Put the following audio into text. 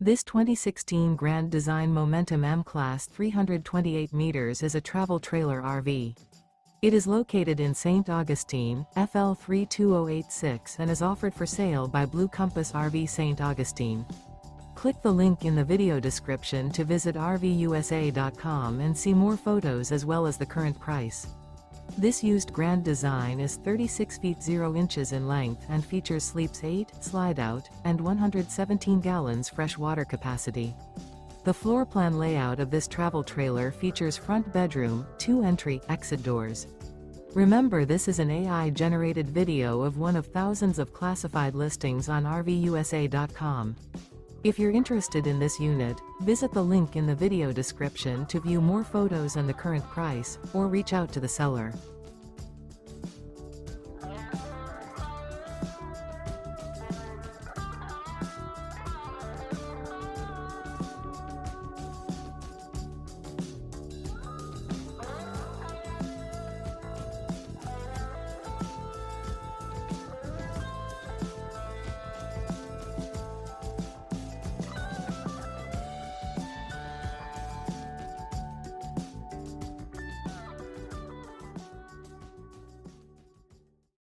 This 2016 Grand Design Momentum M-Class 328 meters is a travel trailer RV. It is located in St. Augustine, FL 32086 and is offered for sale by Blue Compass RV St. Augustine. Click the link in the video description to visit RVUSA.com and see more photos as well as the current price. This used Grand Design is 36 feet 0 inches in length and features sleeps 8, Slideout, and 117 gallons fresh water capacity. The floor plan layout of this travel trailer features front bedroom, 2 entry, exit doors. Remember, this is an AI-generated video of one of thousands of classified listings on RVUSA.com. If you're interested in this unit, visit the link in the video description to view more photos and the current price, or reach out to the seller.